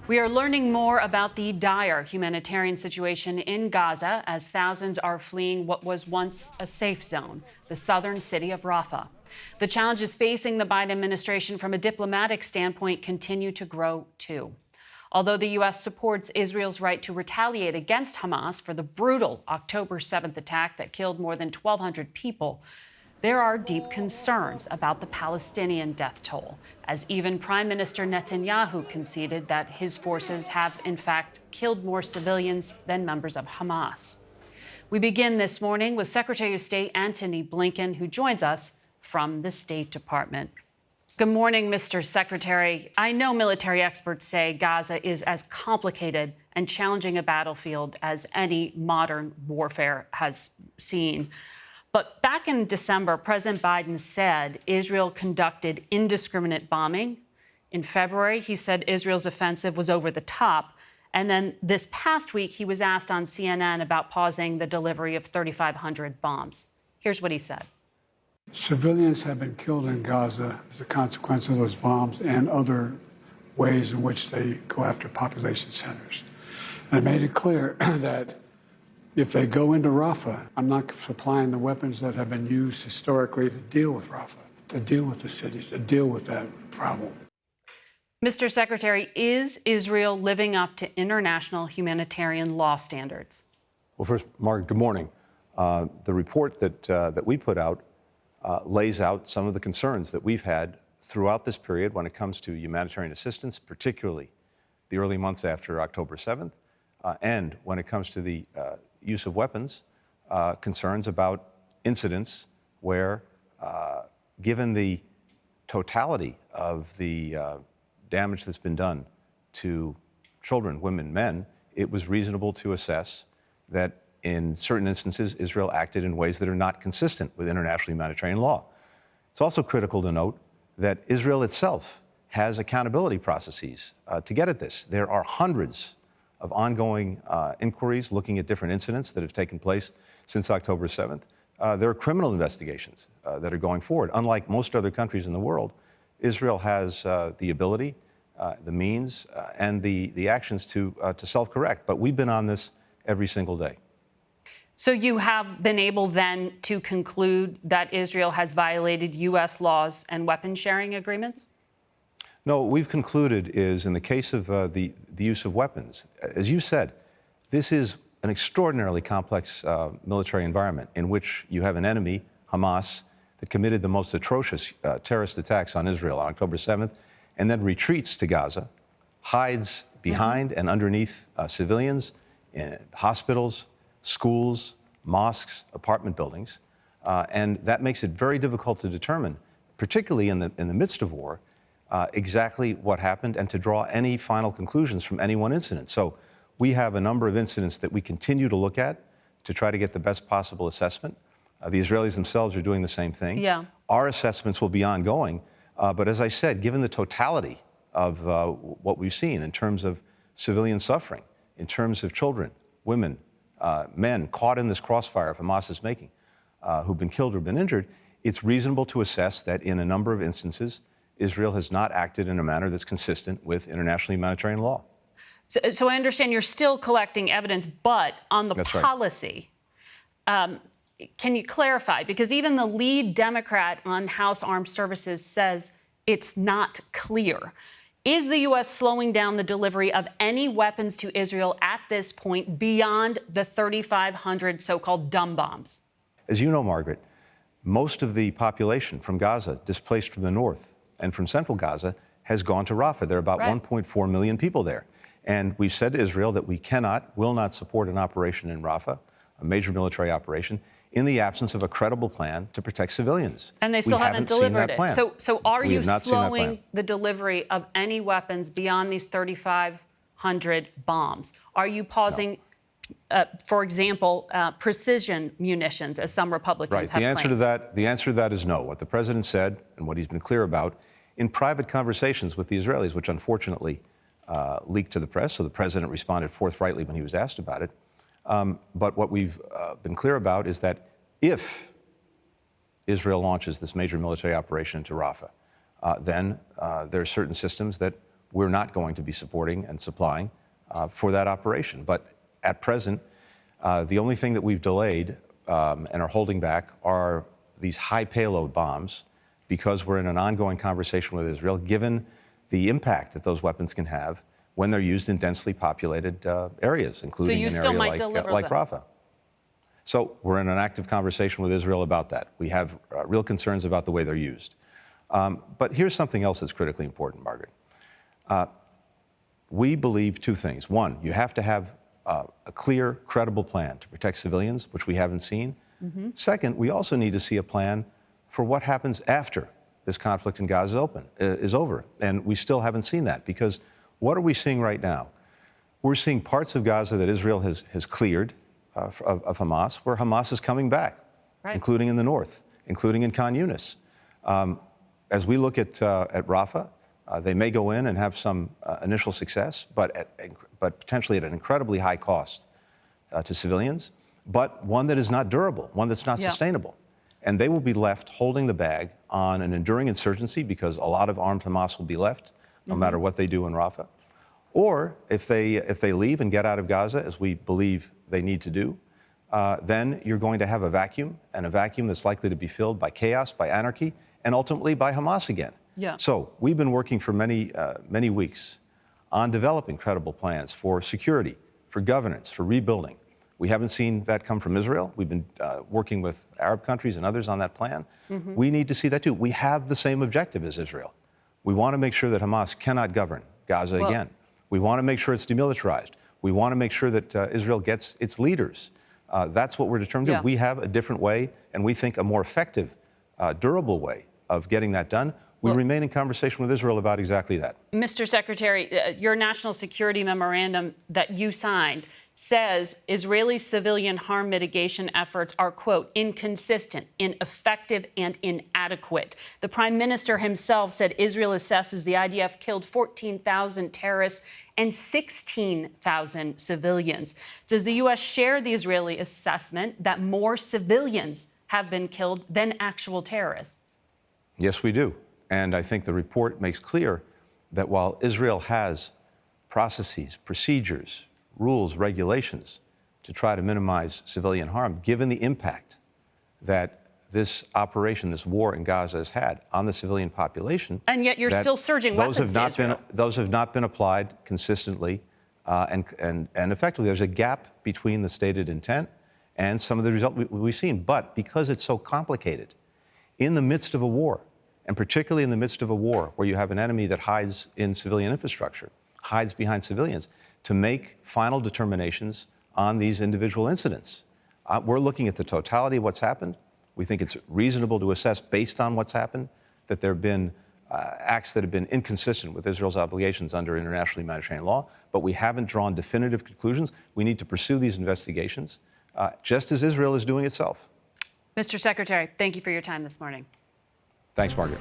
We are learning more about the dire humanitarian situation in Gaza as thousands are fleeing what was once a safe zone, the southern city of Rafah. The challenges facing the Biden administration from a diplomatic standpoint continue to grow, too. Although the U.S. supports Israel's right to retaliate against Hamas for the brutal October 7th attack that killed more than 1,200 people, there are deep concerns about the Palestinian death toll, as even Prime Minister Netanyahu conceded that his forces have, in fact, killed more civilians than members of Hamas. We begin this morning with Secretary of State Antony Blinken, who joins us from the State Department. Good morning, Mr. Secretary. I know military experts say Gaza is as complicated and challenging a battlefield as any modern warfare has seen. But back in December, President Biden said Israel conducted indiscriminate bombing. In February, he said Israel's offensive was over the top. And then this past week, he was asked on CNN about pausing the delivery of 3,500 bombs. Here's what he said. Civilians have been killed in Gaza as a consequence of those bombs and other ways in which they go after population centers. And I made it clear that if they go into Rafah, I'm not supplying the weapons that have been used historically to deal with Rafah, to deal with the cities, to deal with that problem. Mr. Secretary, is Israel living up to international humanitarian law standards? Well, first, Margaret, good morning. The report that we put out lays out some of the concerns that we've had throughout this period when it comes to humanitarian assistance, particularly the early months after October 7th, and when it comes to the use of weapons, concerns about incidents where, given the totality of the damage that's been done to children, women, men, it was reasonable to assess that in certain instances, Israel acted in ways that are not consistent with international humanitarian law. It's also critical to note that Israel itself has accountability processes to get at this. There are hundreds of ongoing inquiries looking at different incidents that have taken place since October 7th. There are criminal investigations that are going forward. Unlike most other countries in the world, Israel has the ability, the means, and the actions to self-correct. But we've been on this every single day. So you have been able then to conclude that Israel has violated U.S. laws and weapon sharing agreements? No, what we've concluded is in the case of the use of weapons, as you said, this is an extraordinarily complex military environment in which you have an enemy, Hamas, that committed the most atrocious terrorist attacks on Israel on October 7th, and then retreats to Gaza, hides behind and underneath civilians in hospitals, schools, mosques, apartment buildings, and that makes it very difficult to determine, particularly in the midst of war, exactly what happened and to draw any final conclusions from any one incident. So we have a number of incidents that we continue to look at to try to get the best possible assessment. The Israelis themselves are doing the same thing. Yeah. Our assessments will be ongoing. But as I said, given the totality of what we've seen in terms of civilian suffering, in terms of children, women, men caught in this crossfire of Hamas is making, who've been killed or been injured, it's reasonable to assess that in a number of instances, Israel has not acted in a manner that's consistent with international humanitarian law. So I understand you're still collecting evidence, but on the policy, can you clarify? Because even the lead Democrat on House Armed Services says it's not clear. Is the U.S. slowing down the delivery of any weapons to Israel at this point beyond the 3,500 so-called dumb bombs? As you know, Margaret, most of the population from Gaza displaced from the north and from central Gaza has gone to Rafah. There are about 1.4 million people there. And we've said to Israel that we will not support an operation in Rafah, a major military operation, in the absence of a credible plan to protect civilians. And they still haven't delivered it. So are you slowing the delivery of any weapons beyond these 3,500 bombs? Are you pausing, for example, precision munitions, as some Republicans have claimed? The answer to that is no. What the president said and what he's been clear about in private conversations with the Israelis, which unfortunately leaked to the press, so the president responded forthrightly when he was asked about it. But what we've been clear about is that if Israel launches this major military operation into Rafah, then there are certain systems that we're not going to be supporting and supplying for that operation. But at present, the only thing that we've delayed and are holding back are these high payload bombs, because we're in an ongoing conversation with Israel, given the impact that those weapons can have when they're used in densely populated areas, including an area like Rafah. So we're in an active conversation with Israel about that. We have real concerns about the way they're used. But here's something else that's critically important, Margaret. We believe two things. One, you have to have a clear, credible plan to protect civilians, which we haven't seen. Second, we also need to see a plan for what happens after this conflict in Gaza is over. And we still haven't seen that, because what are we seeing right now? We're seeing parts of Gaza that Israel has cleared of Hamas, where Hamas is coming back, including in the north, including in Khan Yunis. As we look at Rafah, they may go in and have some initial success, but potentially at an incredibly high cost to civilians, but one that is not durable, one that's not sustainable. And they will be left holding the bag on an enduring insurgency, because a lot of armed Hamas will be left, no matter what they do in Rafah. Or if they leave and get out of Gaza, as we believe they need to do, then you're going to have a vacuum, and a vacuum that's likely to be filled by chaos, by anarchy, and ultimately by Hamas again. So we've been working for many weeks on developing credible plans for security, for governance, for rebuilding. We haven't seen that come from Israel. We've been working with Arab countries and others on that plan. We need to see that too. We have the same objective as Israel. We want to make sure that Hamas cannot govern Gaza again. We want to make sure it's demilitarized. We want to make sure that Israel gets its leaders. That's what we're determined to do. We have a different way, and we think a more effective, durable way of getting that done. We remain in conversation with Israel about exactly that. Mr. Secretary, your national security memorandum that you signed says Israeli civilian harm mitigation efforts are, quote, inconsistent, ineffective, and inadequate. The prime minister himself said Israel assesses the IDF killed 14,000 terrorists and 16,000 civilians. Does the U.S. share the Israeli assessment that more civilians have been killed than actual terrorists? Yes, we do. And I think the report makes clear that while Israel has processes, procedures, rules, regulations to try to minimize civilian harm, given the impact that this operation, this war in Gaza has had on the civilian population. And yet you're still surging weapons to Israel. Those have not been applied consistently and effectively. There's a gap between the stated intent and some of the results we've seen. But because it's so complicated, in the midst of a war, and particularly in the midst of a war where you have an enemy that hides in civilian infrastructure, hides behind civilians, to make final determinations on these individual incidents. We're looking at the totality of what's happened. We think it's reasonable to assess, based on what's happened, that there have been acts that have been inconsistent with Israel's obligations under international humanitarian law, but we haven't drawn definitive conclusions. We need to pursue these investigations, just as Israel is doing itself. Mr. Secretary, thank you for your time this morning. Thanks, Margaret.